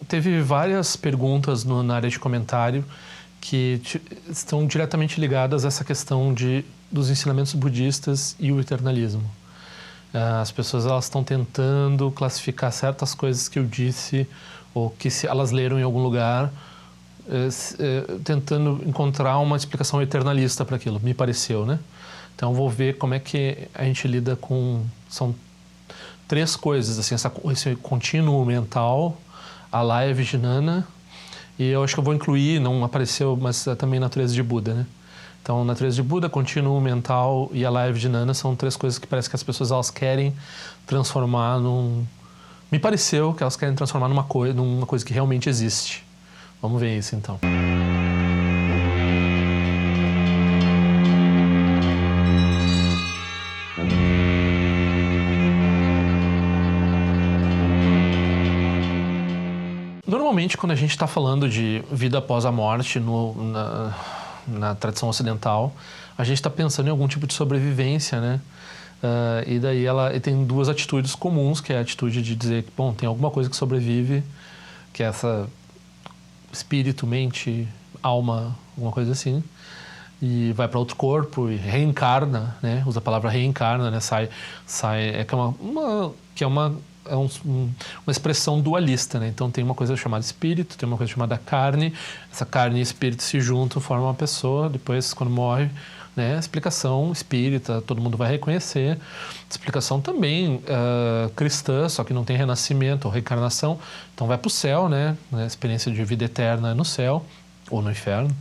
teve várias perguntas na área de comentário que estão diretamente ligadas a essa questão dos ensinamentos budistas e o eternalismo. As pessoas estão tentando classificar certas coisas que eu disse ou que elas leram em algum lugar, tentando encontrar uma explicação eternalista para aquilo, me pareceu, né? Então vou ver como é que a gente lida com... São 3 coisas, assim, esse contínuo mental, a Alaya Vijnana, e eu acho que eu vou incluir, não apareceu, mas também natureza de Buda, né? Então, natureza de Buda, contínuo mental e a Alaya Vijnana são 3 coisas que parece que as pessoas elas querem transformar Me pareceu que elas querem transformar numa coisa que realmente existe. Vamos ver isso, então. Normalmente, quando a gente está falando de vida após a morte na tradição ocidental, a gente está pensando em algum tipo de sobrevivência, né? E daí ela tem 2 atitudes comuns, que é a atitude de dizer que, bom, tem alguma coisa que sobrevive, que é essa espírito, mente, alma, alguma coisa assim, e vai para outro corpo e reencarna, né? Usa a palavra reencarna, né? É uma expressão dualista, né? Então tem uma coisa chamada espírito, tem uma coisa chamada carne. Essa carne e espírito se juntam, formam uma pessoa. Depois, quando morre, né? Explicação espírita, todo mundo vai reconhecer. Explicação também cristã, só que não tem renascimento ou reencarnação. Então vai para o céu, né? A experiência de vida eterna é no céu ou no inferno.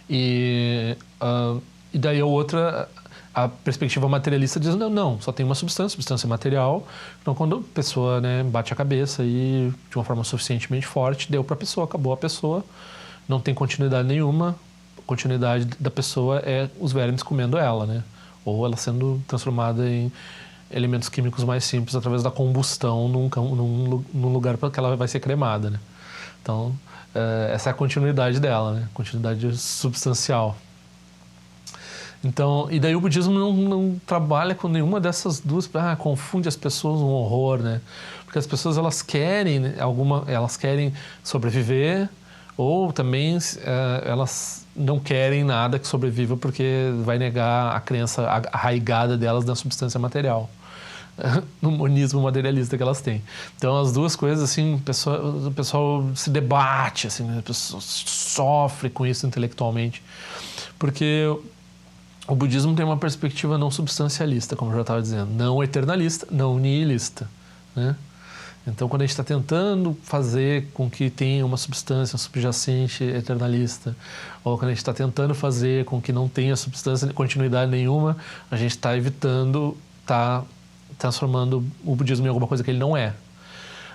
E daí a outra... A perspectiva materialista diz, não, só tem uma substância material. Então, quando a pessoa, né, bate a cabeça e de uma forma suficientemente forte, deu para a pessoa, acabou a pessoa, não tem continuidade nenhuma. A continuidade da pessoa é os vermes comendo ela, né? Ou ela sendo transformada em elementos químicos mais simples através da combustão num lugar para que ela vai ser cremada, né? Então, essa é a continuidade dela, né? Continuidade substancial. Então, e daí o budismo não trabalha com nenhuma dessas 2, confunde as pessoas, um horror, né? Porque as pessoas elas querem sobreviver, ou também elas não querem nada que sobreviva porque vai negar a crença arraigada delas na substância material, no monismo materialista que elas têm. Então as 2 coisas assim, o pessoal se debate, assim, né? A pessoa sofre com isso intelectualmente, porque o budismo tem uma perspectiva não substancialista, como eu já estava dizendo, não eternalista, não nihilista, né? Então, quando a gente está tentando fazer com que tenha uma substância subjacente eternalista, ou quando a gente está tentando fazer com que não tenha substância, continuidade nenhuma, a gente está evitando, está transformando o budismo em alguma coisa que ele não é.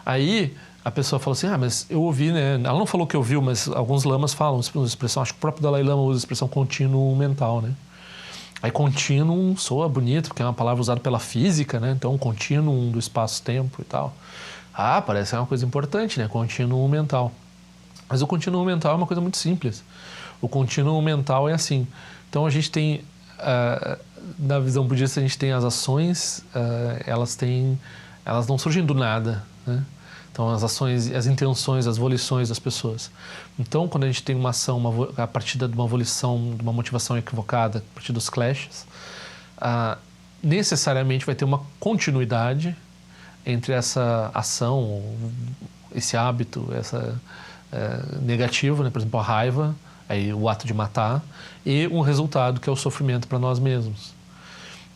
Aí a pessoa fala assim, mas eu ouvi, né? Ela não falou que ouviu, mas alguns lamas falam, expressão, acho que o próprio Dalai Lama usa a expressão contínuo mental, né? Aí contínuo soa bonito, porque é uma palavra usada pela física, né? Então, contínuo do espaço-tempo e tal. Parece uma coisa importante, né? Contínuo mental. Mas o contínuo mental é uma coisa muito simples. O contínuo mental é assim. Então, a gente tem, na visão budista, a gente tem as ações, elas não surgem do nada, né? Então, as ações, as intenções, as volições das pessoas. Então, quando a gente tem uma ação a partir de uma volição, de uma motivação equivocada, a partir dos clashes, necessariamente vai ter uma continuidade entre essa ação, esse hábito, negativo, né? Por exemplo, a raiva, aí o ato de matar, e um resultado que é o sofrimento para nós mesmos.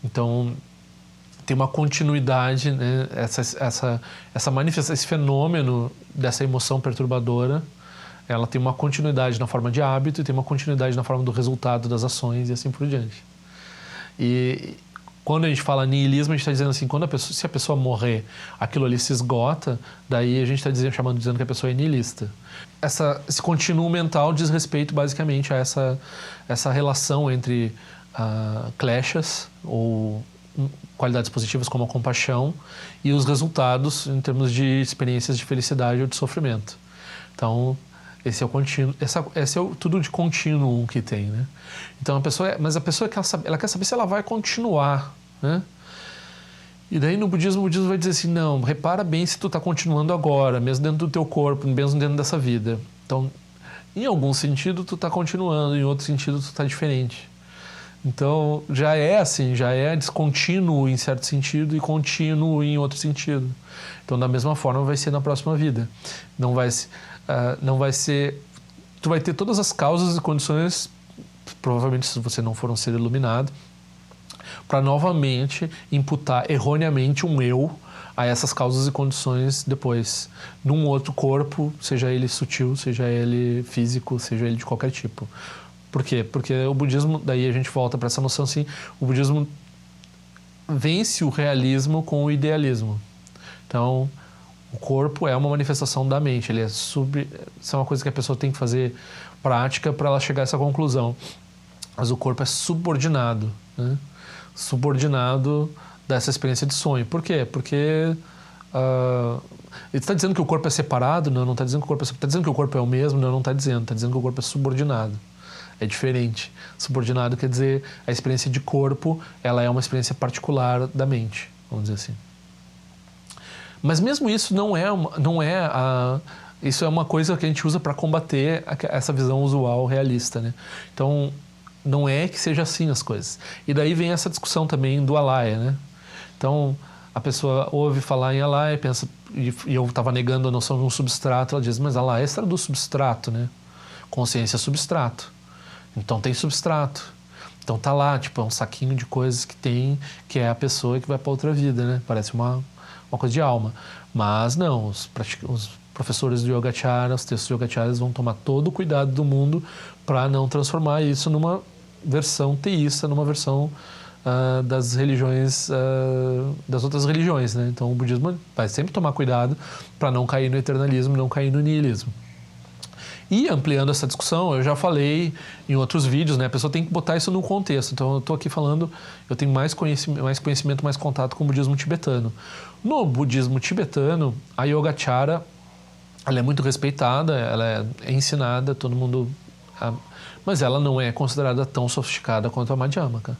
Então, tem uma continuidade, né? Essa manifestação, esse fenômeno dessa emoção perturbadora, ela tem uma continuidade na forma de hábito e tem uma continuidade na forma do resultado das ações e assim por diante. E quando a gente fala niilismo, a gente está dizendo assim, se a pessoa morrer, aquilo ali se esgota, daí a gente está dizendo que a pessoa é niilista. Esse continuo mental diz respeito basicamente a essa relação entre clashes, ou qualidades positivas como a compaixão, e os resultados em termos de experiências de felicidade ou de sofrimento. Então, esse é o contínuo, esse é o tudo de contínuo que tem, né? Então a pessoa quer saber se ela vai continuar, né? E daí no budismo, o budismo vai dizer assim, não, repara bem se tu está continuando agora, mesmo dentro do teu corpo, mesmo dentro dessa vida. Então, em algum sentido tu está continuando, em outro sentido tu está diferente. Então, já é assim, já é descontínuo em certo sentido e contínuo em outro sentido. Então, da mesma forma vai ser na próxima vida. Não vai ser... Tu vai ter todas as causas e condições, provavelmente se você não for um ser iluminado, para novamente imputar erroneamente um eu a essas causas e condições depois, num outro corpo, seja ele sutil, seja ele físico, seja ele de qualquer tipo. Por quê? Porque o budismo, daí a gente volta para essa noção assim, o budismo vence o realismo com o idealismo. Então, o corpo é uma manifestação da mente, ele isso é uma coisa que a pessoa tem que fazer prática para ela chegar a essa conclusão. Mas o corpo é subordinado, né? Subordinado dessa experiência de sonho. Por quê? Porque ele está dizendo que o corpo é separado? Não, não está dizendo que o corpo é separado. Está dizendo que o corpo é o mesmo? Não, não está dizendo. Está dizendo que o corpo é subordinado. É diferente. Subordinado quer dizer a experiência de corpo, ela é uma experiência particular da mente, vamos dizer assim. Mas mesmo isso isso é uma coisa que a gente usa para combater essa visão usual realista, né? Então, não é que seja assim as coisas. E daí vem essa discussão também do alaya, né? Então, a pessoa ouve falar em alaya, pensa, e eu estava negando a noção de um substrato, ela diz, mas alaya é do substrato, né? Consciência é substrato. Então tem substrato. Então tá lá, tipo, é um saquinho de coisas que é a pessoa que vai para outra vida, né? Parece uma coisa de alma. Mas não, os professores de Yogacara, os textos de Yogacara, vão tomar todo o cuidado do mundo para não transformar isso numa versão teísta, numa versão das religiões, das outras religiões, né? Então o budismo vai sempre tomar cuidado para não cair no eternalismo, não cair no niilismo. E ampliando essa discussão, eu já falei em outros vídeos, né? A pessoa tem que botar isso no contexto. Então eu estou aqui falando, eu tenho mais conhecimento, mais contato com o budismo tibetano. No budismo tibetano, a Yogacara, ela é muito respeitada, ela é ensinada, todo mundo... mas ela não é considerada tão sofisticada quanto a Madhyamaka.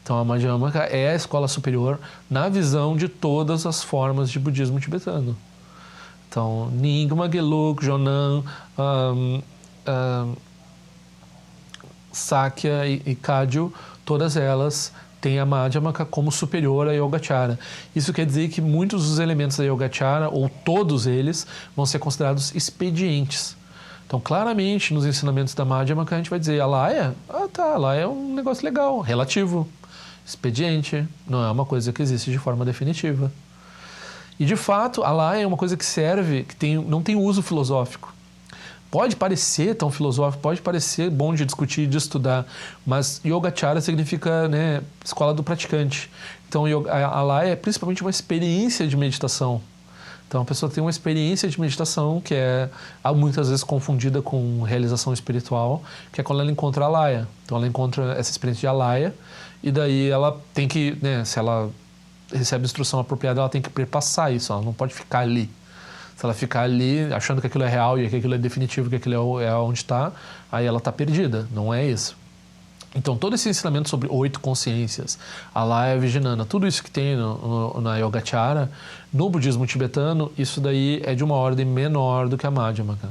Então a Madhyamaka é a escola superior na visão de todas as formas de budismo tibetano. Então, Nyingma, Gelug, Jonan, Sakya e Kagyu, todas elas têm a Madhyamaka como superior à Yogacara. Isso quer dizer que muitos dos elementos da Yogacara, ou todos eles, vão ser considerados expedientes. Então, claramente, nos ensinamentos da Madhyamaka, a gente vai dizer, alaya? Alaya é um negócio legal, relativo, expediente, não é uma coisa que existe de forma definitiva. E, de fato, alaya é uma coisa que serve, não tem uso filosófico. Pode parecer tão filosófico, pode parecer bom de discutir, de estudar, mas Yogacara significa, né, escola do praticante. Então, a alaya é principalmente uma experiência de meditação. Então, a pessoa tem uma experiência de meditação que é muitas vezes confundida com realização espiritual, que é quando ela encontra a alaya. Então, ela encontra essa experiência de alaya e daí ela tem que, né, se ela recebe instrução apropriada, ela tem que perpassar isso, ela não pode ficar ali. Se ela ficar ali achando que aquilo é real e que aquilo é definitivo, que aquilo é onde está, aí ela está perdida, não é isso. Então, todo esse ensinamento sobre 8 consciências, alaya, vijnana, tudo isso que tem na Yogacara, no budismo tibetano, isso daí é de uma ordem menor do que a Madhyamaka.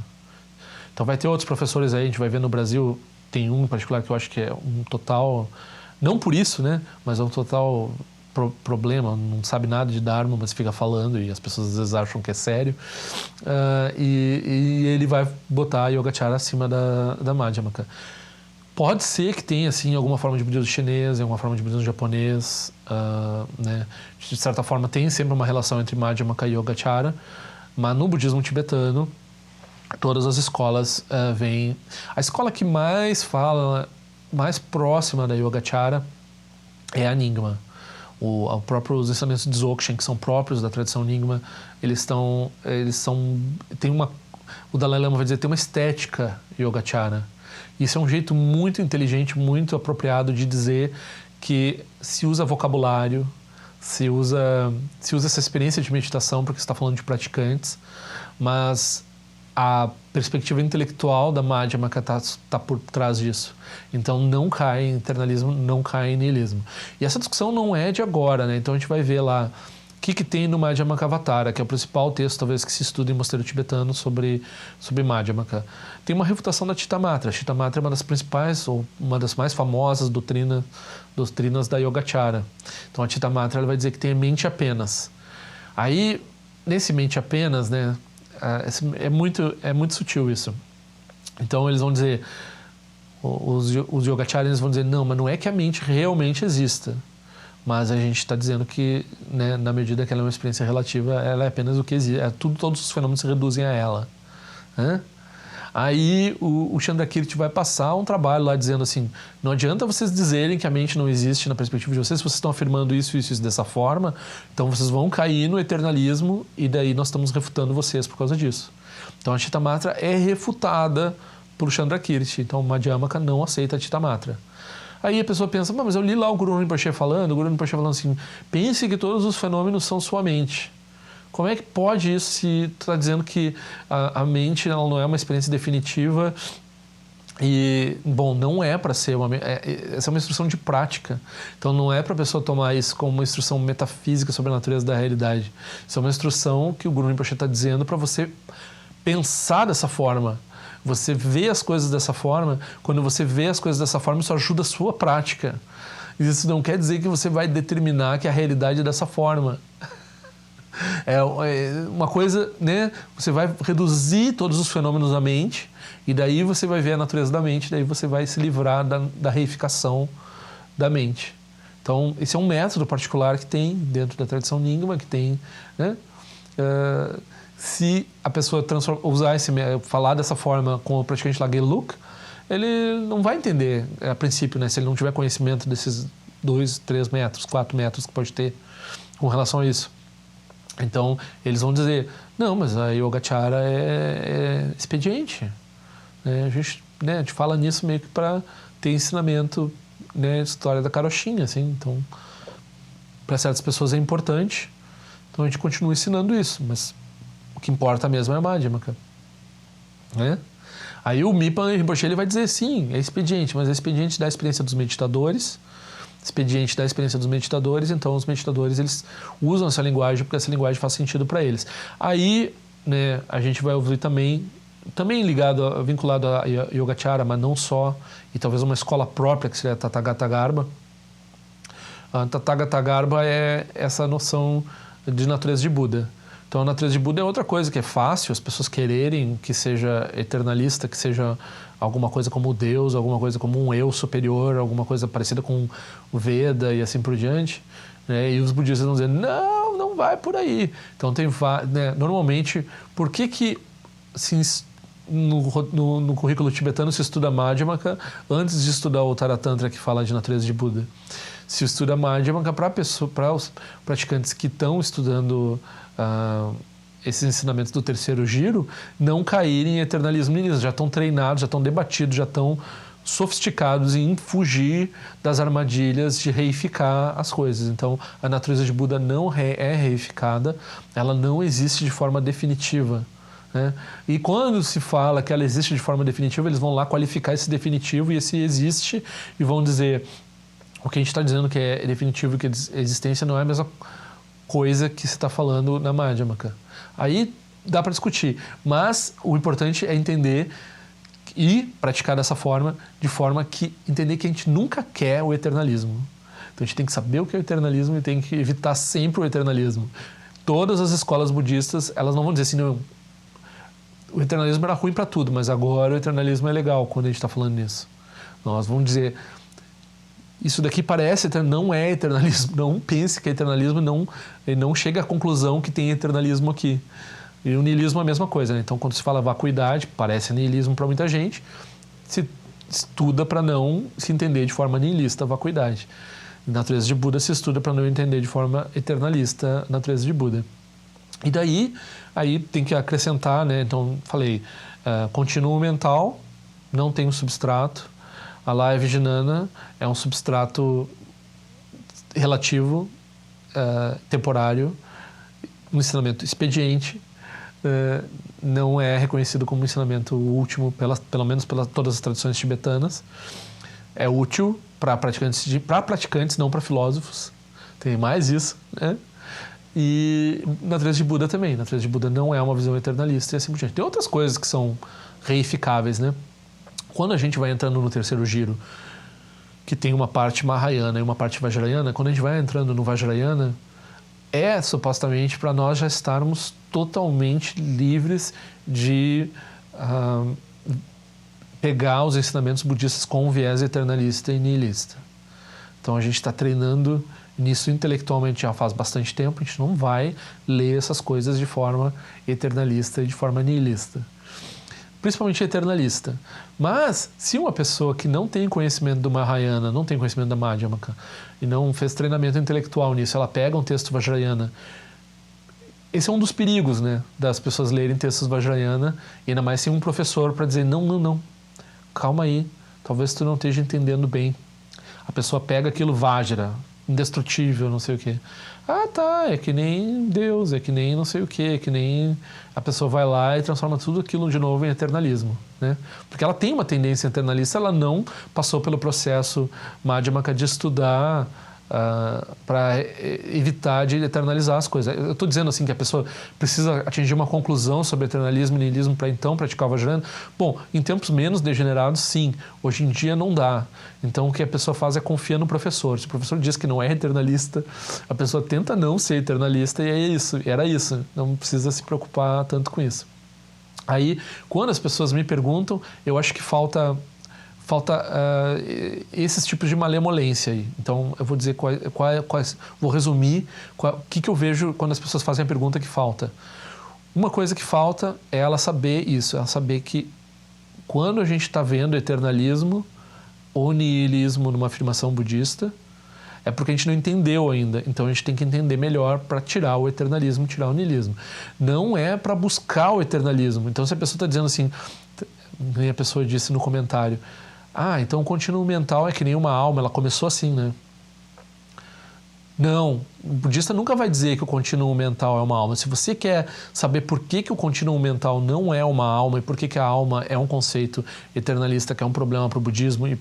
Então, vai ter outros professores aí, a gente vai ver no Brasil, tem um em particular que eu acho que é um total, não por isso, né, mas é um total problema, não sabe nada de Dharma, mas fica falando e as pessoas às vezes acham que é sério. E ele vai botar a Yogacara acima da Madhyamaka. Pode ser que tenha, assim, alguma forma de budismo chinês, alguma forma de budismo japonês, né? De certa forma tem sempre uma relação entre Madhyamaka e Yogacara, mas no budismo tibetano, todas as escolas vêm... A escola que mais fala, mais próxima da Yogacara é a Nyingma. Os ensinamentos de Dzogchen, que são próprios da tradição Nyingma, o Dalai Lama vai dizer, tem uma estética Yogacara. Isso é um jeito muito inteligente, muito apropriado de dizer que se usa vocabulário, se usa essa experiência de meditação, porque você está falando de praticantes, mas a perspectiva intelectual da Madhyamaka está por trás disso. Então não cai em internalismo, não cai em niilismo. E essa discussão não é de agora, né? Então a gente vai ver lá que tem no Madhyamakavatara, que é o principal texto, talvez, que se estuda em mosteiro tibetano sobre Madhyamaka. Tem uma refutação da Chittamatra. A Chittamatra é uma das principais, ou uma das mais famosas doutrinas da Yogacara. Então, a Chittamatra ela vai dizer que tem mente apenas. Aí, nesse mente apenas, né, é muito sutil isso. Então, eles vão dizer, os Yogacharyas vão dizer, não, mas não é que a mente realmente exista. Mas a gente está dizendo que, né, na medida que ela é uma experiência relativa, ela é apenas o que existe. Todos os fenômenos se reduzem a ela. Né? Aí o Chandrakirti vai passar um trabalho lá dizendo assim, não adianta vocês dizerem que a mente não existe na perspectiva de vocês, se vocês estão afirmando isso dessa forma, então vocês vão cair no eternalismo e daí nós estamos refutando vocês por causa disso. Então a Chittamatra é refutada por Chandrakirti, então o Madhyamaka não aceita a Chittamatra. Aí a pessoa pensa, mas eu li lá o Guru Rinpoche falando, assim, pense que todos os fenômenos são sua mente. Como é que pode isso se está dizendo que a mente ela não é uma experiência definitiva e, bom, não é para ser essa é uma instrução de prática. Então não é para a pessoa tomar isso como uma instrução metafísica sobre a natureza da realidade. Isso é uma instrução que o Guru Rinpoche está dizendo para você pensar dessa forma. Você vê as coisas dessa forma, quando você vê as coisas dessa forma, isso ajuda a sua prática. Isso não quer dizer que você vai determinar que a realidade é dessa forma. É uma coisa, né? Você vai reduzir todos os fenômenos da mente, e daí você vai ver a natureza da mente, daí você vai se livrar da reificação da mente. Então, esse é um método particular que tem dentro da tradição Nyingma, que tem, né? Se a pessoa falar dessa forma com o praticante lá Geluk, ele não vai entender a princípio, né? Se ele não tiver conhecimento desses 2, 3 metros, 4 metros que pode ter com relação a isso. Então, eles vão dizer, não, mas a Yogacara é expediente. Né? A gente fala nisso meio que para ter ensinamento, né? História da carochinha, assim. Então, para certas pessoas é importante. Então, a gente continua ensinando isso, mas o que importa mesmo é a Madhyamaka. Né? Aí o Mipan Rinpoche ele vai dizer, sim, é expediente, mas é expediente da experiência dos meditadores, então os meditadores eles usam essa linguagem porque essa linguagem faz sentido para eles. Aí, né, a gente vai ouvir também vinculado a Yogacara, mas não só, e talvez uma escola própria que seria a Tathagata Garbha. A Tathagata Garbha é essa noção de natureza de Buda. Então a natureza de Buda é outra coisa que é fácil as pessoas quererem que seja eternalista, que seja alguma coisa como Deus, alguma coisa como um eu superior, alguma coisa parecida com o Veda e assim por diante. Né? E os budistas vão dizer, não vai por aí. Então né, normalmente, por que no currículo tibetano se estuda Madhyamaka antes de estudar o Taratantra que fala de natureza de Buda? Se estuda Madhyamaka para os praticantes que estão estudando esses ensinamentos do terceiro giro não caírem em eternalismo niilismo, já estão treinados, já estão debatidos, já estão sofisticados em fugir das armadilhas de reificar as coisas. Então, a natureza de Buda não é reificada, ela não existe de forma definitiva. Né? E quando se fala que ela existe de forma definitiva, eles vão lá qualificar esse definitivo e esse existe e vão dizer o que a gente está dizendo que é definitivo e que a existência não é a mesma coisa que se está falando na Madhyamaka. Aí dá para discutir, mas o importante é entender e praticar dessa forma, de forma que entender que a gente nunca quer o eternalismo. Então a gente tem que saber o que é o eternalismo e tem que evitar sempre o eternalismo. Todas as escolas budistas, elas não vão dizer assim, não, o eternalismo era ruim para tudo, mas agora o eternalismo é legal quando a gente está falando nisso. Nós vamos dizer, isso daqui parece, não é eternalismo, não pense que é eternalismo, não chega à conclusão que tem eternalismo aqui. E o niilismo é a mesma coisa, né? Então quando se fala vacuidade, parece niilismo para muita gente, se estuda para não se entender de forma niilista a vacuidade. Natureza de Buda se estuda para não entender de forma eternalista a natureza de Buda. E daí, aí tem que acrescentar, né? Então falei, continuo mental, não tem um substrato. A Laya Vijnana é um substrato relativo, temporário, um ensinamento expediente, não é reconhecido como um ensinamento último, pelo menos pelas todas as tradições tibetanas. É útil para praticantes, não para filósofos, tem mais isso, né? E na natureza de Buda também. Na natureza de Buda não é uma visão eternalista e assim por diante. Tem outras coisas que são reificáveis, né? Quando a gente vai entrando no terceiro giro, que tem uma parte Mahayana e uma parte Vajrayana, quando a gente vai entrando no Vajrayana, é supostamente para nós já estarmos totalmente livres de pegar os ensinamentos budistas com um viés eternalista e nihilista. Então a gente está treinando nisso intelectualmente já faz bastante tempo, a gente não vai ler essas coisas de forma eternalista e de forma nihilista. Principalmente eternalista. Mas, se uma pessoa que não tem conhecimento do Mahayana, não tem conhecimento da Madhyamaka, e não fez treinamento intelectual nisso, ela pega um texto Vajrayana. Esse é um dos perigos, né, das pessoas lerem textos Vajrayana, e ainda mais sem um professor para dizer, não, calma aí, talvez tu não esteja entendendo bem. A pessoa pega aquilo Vajra, indestrutível, não sei o quê. Ah, tá, é que nem Deus, é que nem não sei o quê, é que nem... A pessoa vai lá e transforma tudo aquilo de novo em eternalismo, né? Porque ela tem uma tendência eternalista, ela não passou pelo processo Madhyamaka de estudar para evitar de eternalizar as coisas. Eu estou dizendo assim que a pessoa precisa atingir uma conclusão sobre eternalismo e nihilismo para então praticar o Vajrayana. Bom, em tempos menos degenerados, sim. Hoje em dia não dá. Então o que a pessoa faz é confiar no professor. Se o professor diz que não é eternalista, a pessoa tenta não ser eternalista e é isso. Era isso. Não precisa se preocupar tanto com isso. Aí, quando as pessoas me perguntam, eu acho que falta esses tipos de malemolência aí. Então, eu vou dizer quais vou resumir o que eu vejo quando as pessoas fazem a pergunta que falta. Uma coisa que falta é ela saber isso, ela saber que quando a gente está vendo eternalismo ou nihilismo numa afirmação budista, é porque a gente não entendeu ainda. Então, a gente tem que entender melhor para tirar o eternalismo, tirar o nihilismo. Não é para buscar o eternalismo. Então, se a pessoa está dizendo assim, nem a pessoa disse no comentário, então o contínuo mental é que nem uma alma, ela começou assim, né? Não, o budista nunca vai dizer que o contínuo mental é uma alma. Se você quer saber por que o contínuo mental não é uma alma e por que a alma é um conceito eternalista que é um problema para o budismo e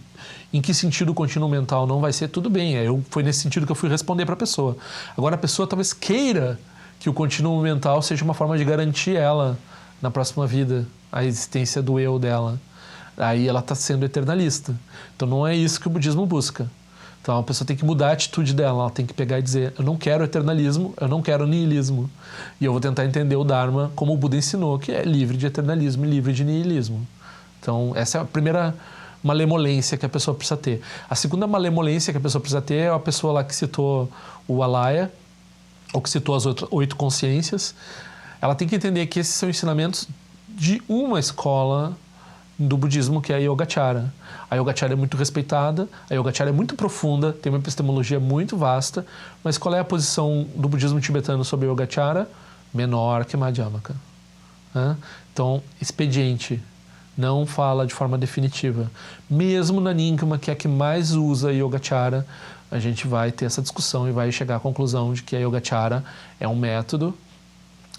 em que sentido o contínuo mental não vai ser, tudo bem. Foi nesse sentido que eu fui responder para a pessoa. Agora a pessoa talvez queira que o contínuo mental seja uma forma de garantir ela na próxima vida, a existência do eu dela. Aí ela está sendo eternalista. Então não é isso que o budismo busca. Então a pessoa tem que mudar a atitude dela, ela tem que pegar e dizer, eu não quero eternalismo, eu não quero nihilismo. E eu vou tentar entender o Dharma como o Buda ensinou, que é livre de eternalismo e livre de nihilismo. Então essa é a primeira malemolência que a pessoa precisa ter. A segunda malemolência que a pessoa precisa ter é a pessoa lá que citou o Alaya, ou que citou as 8 consciências. Ela tem que entender que esses são ensinamentos de uma escola do budismo, que é a Yogacara. A Yogacara é muito respeitada, a Yogacara é muito profunda, tem uma epistemologia muito vasta, mas qual é a posição do budismo tibetano sobre a Yogacara? Menor que Madhyamaka. Então, expediente, não fala de forma definitiva. Mesmo na Nyingma, que é a que mais usa a Yogacara, a gente vai ter essa discussão e vai chegar à conclusão de que a Yogacara é um método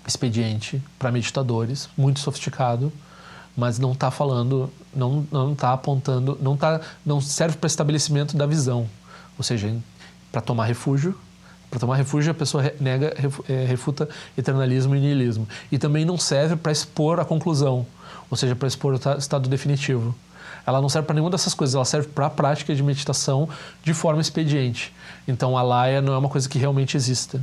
expediente para meditadores, muito sofisticado, mas não está falando, não está apontando, não serve para estabelecimento da visão. Ou seja, para tomar refúgio a pessoa refuta eternalismo e nihilismo. E também não serve para expor a conclusão, ou seja, para expor o estado definitivo. Ela não serve para nenhuma dessas coisas, ela serve para a prática de meditação de forma expediente. Então a Alaya não é uma coisa que realmente exista.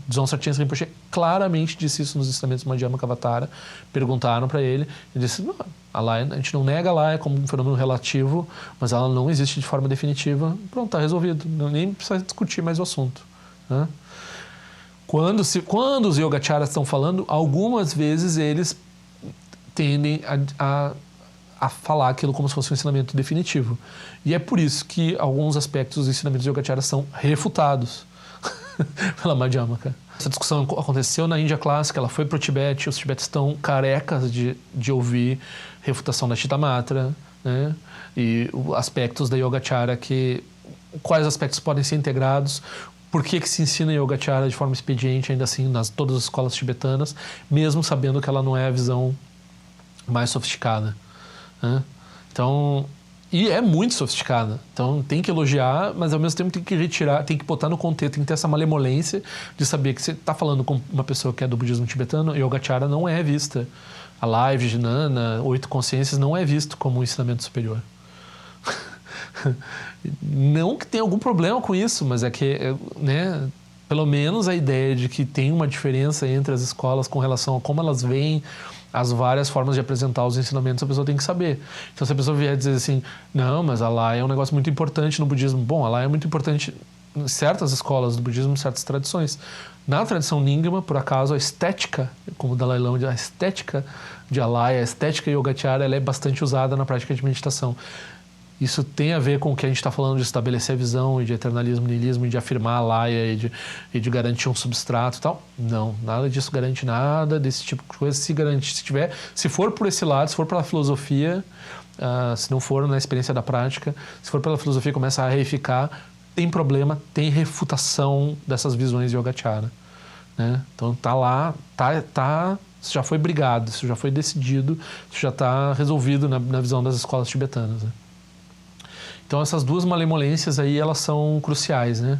Dzongsa Trungpa Rinpoche claramente disse isso nos ensinamentos do Madhyamaka Avatara. Perguntaram para ele, ele disse, a gente não nega a Alaya como um fenômeno relativo, mas ela não existe de forma definitiva. Pronto, está resolvido, nem precisa discutir mais o assunto. Quando os Yogacaras estão falando, algumas vezes eles tendem a falar aquilo como se fosse um ensinamento definitivo. E é por isso que alguns aspectos dos ensinamentos de Yogacara são refutados pela Madhyamaka. Essa discussão aconteceu na Índia clássica, ela foi para o Tibete, os tibetanos estão carecas de ouvir refutação da Chittamatra, né? E aspectos da Yogacara, quais aspectos podem ser integrados, por que se ensina Yogacara de forma expediente, ainda assim, nas todas as escolas tibetanas, mesmo sabendo que ela não é a visão mais sofisticada, né? Então, E é muito sofisticada. Então tem que elogiar, mas ao mesmo tempo tem que retirar, tem que botar no contexto, tem que ter essa malemolência de saber que você está falando com uma pessoa que é do budismo tibetano. Yogacara não é vista. A live de Nana, 8 consciências, não é visto como um ensinamento superior. Não que tenha algum problema com isso, mas é que, né, pelo menos a ideia de que tem uma diferença entre as escolas com relação a como elas veem as várias formas de apresentar os ensinamentos, a pessoa tem que saber. Então, se a pessoa vier dizer assim, não, mas a Laia é um negócio muito importante no budismo. Bom, a Laia é muito importante em certas escolas do budismo, em certas tradições. Na tradição Nyingma, por acaso, a estética, como o Dalai Lama diz, a estética de Alaya, a estética Yogacara, ela é bastante usada na prática de meditação. Isso tem a ver com o que a gente está falando de estabelecer a visão e de eternalismo, niilismo, e de afirmar a Laia e de garantir um substrato e tal. Não, nada disso garante nada desse tipo de coisa. Se garante, se for por esse lado, se for pela filosofia, se não for na experiência da prática, se for pela filosofia começa a reificar, tem problema, tem refutação dessas visões de Yogacara, né? Então tá lá, isso já foi brigado, isso já foi decidido, isso já está resolvido na visão das escolas tibetanas, né? Então essas duas malemolências aí, elas são cruciais, né?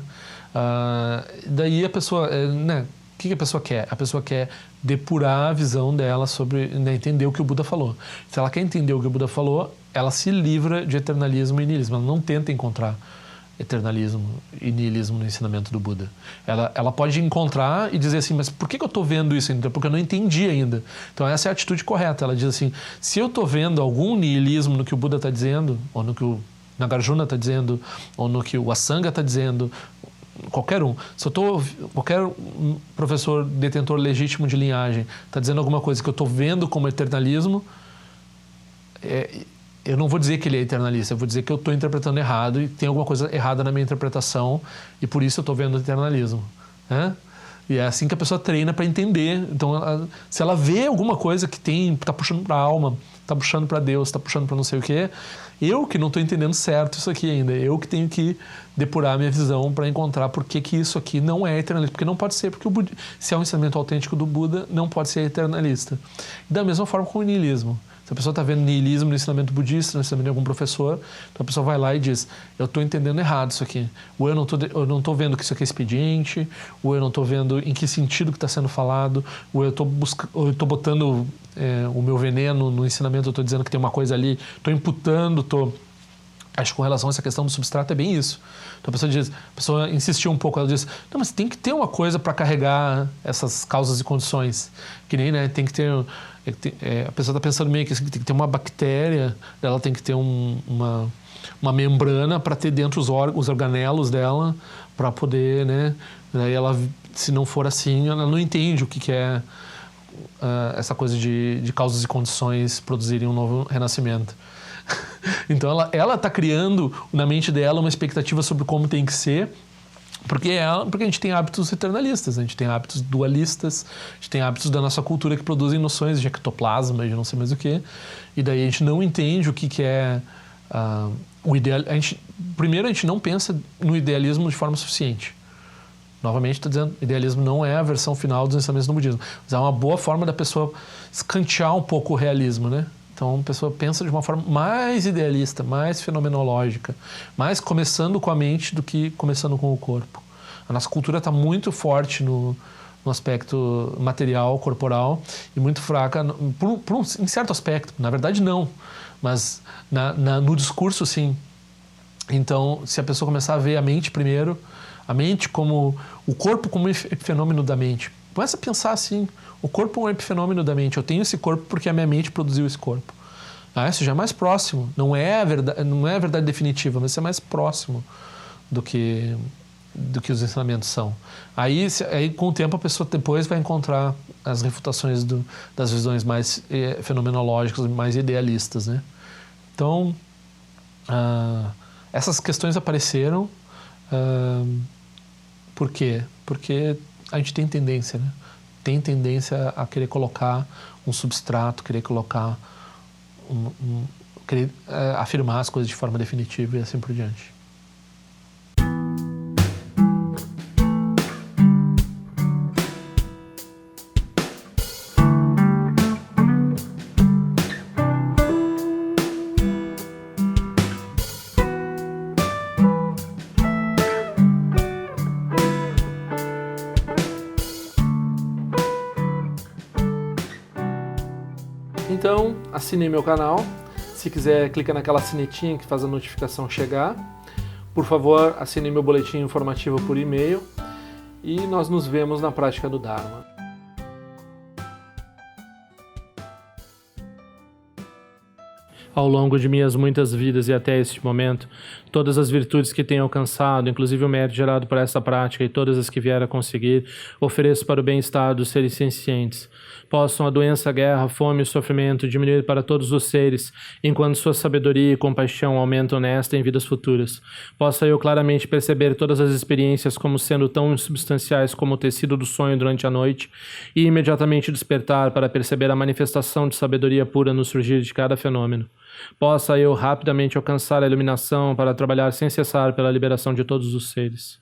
Daí a pessoa, né? O que a pessoa quer? A pessoa quer depurar a visão dela sobre, né, entender o que o Buda falou. Se ela quer entender o que o Buda falou, ela se livra de eternalismo e niilismo. Ela não tenta encontrar eternalismo e niilismo no ensinamento do Buda. Ela pode encontrar e dizer assim, mas por que eu estou vendo isso ainda? Porque eu não entendi ainda. Então essa é a atitude correta. Ela diz assim, se eu estou vendo algum niilismo no que o Buda está dizendo, ou no que o Nagarjuna está dizendo, ou no que o Asanga está dizendo, qualquer um. Se qualquer professor detentor legítimo de linhagem está dizendo alguma coisa que eu estou vendo como eternalismo, eu não vou dizer que ele é eternalista, eu vou dizer que eu estou interpretando errado e tem alguma coisa errada na minha interpretação e por isso eu estou vendo eternalismo, né? E é assim que a pessoa treina para entender. Então, se ela vê alguma coisa que está puxando para a alma, está puxando para Deus, está puxando para não sei o quê, eu que não estou entendendo certo isso aqui ainda, eu que tenho que depurar a minha visão para encontrar por que isso aqui não é eternalista, porque não pode ser, porque se é um ensinamento autêntico do Buda, não pode ser eternalista. E da mesma forma com o niilismo. Se a pessoa está vendo niilismo no ensinamento budista, no ensinamento de algum professor, então a pessoa vai lá e diz, eu estou entendendo errado isso aqui. Ou eu não estou vendo que isso aqui é expediente, ou eu não estou vendo em que sentido que está sendo falado, ou eu estou botando o meu veneno no ensinamento, eu estou dizendo que tem uma coisa ali, estou imputando, Acho que com relação a essa questão do substrato é bem isso. Então a pessoa insistiu um pouco, ela diz, não, mas tem que ter uma coisa para carregar essas causas e condições. Que nem, né, tem que ter... a pessoa está pensando meio que assim, tem que ter uma bactéria, ela tem que ter uma membrana para ter dentro os organelos dela, para poder, né? Daí ela, se não for assim, ela não entende o que é essa coisa de causas e condições produzirem um novo renascimento. Então ela está criando na mente dela uma expectativa sobre como tem que ser, porque a gente tem hábitos eternalistas, a gente tem hábitos dualistas, a gente tem hábitos da nossa cultura que produzem noções de ectoplasma, de não sei mais o que, e daí a gente não entende o que é o ideal. Primeiro, a gente não pensa no idealismo de forma suficiente. Novamente, estou dizendo, idealismo não é a versão final dos ensinamentos do budismo, mas é uma boa forma da pessoa escantear um pouco o realismo, né? Então, a pessoa pensa de uma forma mais idealista, mais fenomenológica, mais começando com a mente do que começando com o corpo. A nossa cultura está muito forte no aspecto material, corporal, e muito fraca em certo aspecto. Na verdade, não, mas no discurso, sim. Então, se a pessoa começar a ver a mente primeiro, a mente como... o corpo como fenômeno da mente. Começa a pensar assim, o corpo é um epifenômeno da mente. Eu tenho esse corpo porque a minha mente produziu esse corpo. Isso já é mais próximo. Não é a verdade definitiva, mas isso é mais próximo do que os ensinamentos são. Aí, com o tempo, a pessoa depois vai encontrar as refutações das visões mais fenomenológicas, mais idealistas, né? Então, essas questões apareceram. Por quê? Porque a gente tem tendência, né? Tem tendência a querer colocar um substrato, querer colocar querer afirmar as coisas de forma definitiva e assim por diante. não, assine meu canal. Se quiser, clica naquela sinetinha que faz a notificação chegar. Por favor, assine meu boletim informativo por e-mail. E nós nos vemos na prática do Dharma. Ao longo de minhas muitas vidas e até este momento, todas as virtudes que tenho alcançado, inclusive o mérito gerado por essa prática e todas as que vier a conseguir, ofereço para o bem-estar dos seres sencientes. Possam a doença, a guerra, a fome e o sofrimento diminuir para todos os seres, enquanto sua sabedoria e compaixão aumentam nesta e em vidas futuras. Possa eu claramente perceber todas as experiências como sendo tão insubstanciais como o tecido do sonho durante a noite e imediatamente despertar para perceber a manifestação de sabedoria pura no surgir de cada fenômeno. Possa eu rapidamente alcançar a iluminação para trabalhar sem cessar pela liberação de todos os seres.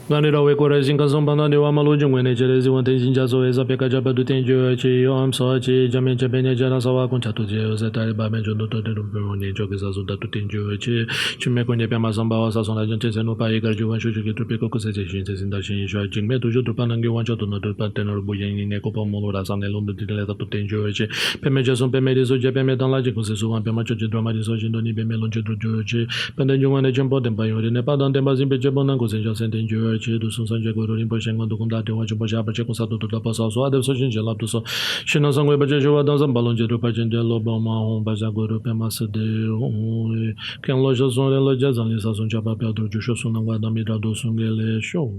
Ganirawe Korajin Kasum Bandani Wamalu Jungwene Cherezi Wantejin Jaso Eza Peka Jabadu Tenjo Chi Om Sochi Jamen Chebene Jana Sawa Kunchatu Jeo Zetari Baben Jondo Toterum Peroni Jogisa Zunda Tenjo Chi Chime Konye Pema Samba Wasa Sona Jante Senu Pai Garju Wanshu Juki Trupiko Kusese Shin Sesinda Shin Shua Jingme Tuju Trupanangi Wancho Tuno Trupatenor Buyen Neko Pomolura Sane Lumbu Tileta Tenjo Chi Peme Jason Peme Rizo Jepeme Dan Laji Kusesu Wan Pema Chochi Drama Rizo Jindoni Peme Lonche Trujo Chi Pende Jungwane Jempo Tempa Yori Nepa Dan Tempa Zimpe Jebonan Kusenja Sentenjo Chi Du Sun Sanje Guru Rinpo Shengon Du Kunda Tiwa Jumbo Jaba Chekun Satu Tuta Pasa So Adev So Jinje Lap Tu So Shinan Sangwe Baje Jua Dan Zambalon Jiru Pajende Loba Ma Hon Baja Guru Pema Sede Ken Loja Zon Reloja Zan Lisa Sun Chapa Pedro Jusho Sunangwa Damira Do Sungele Show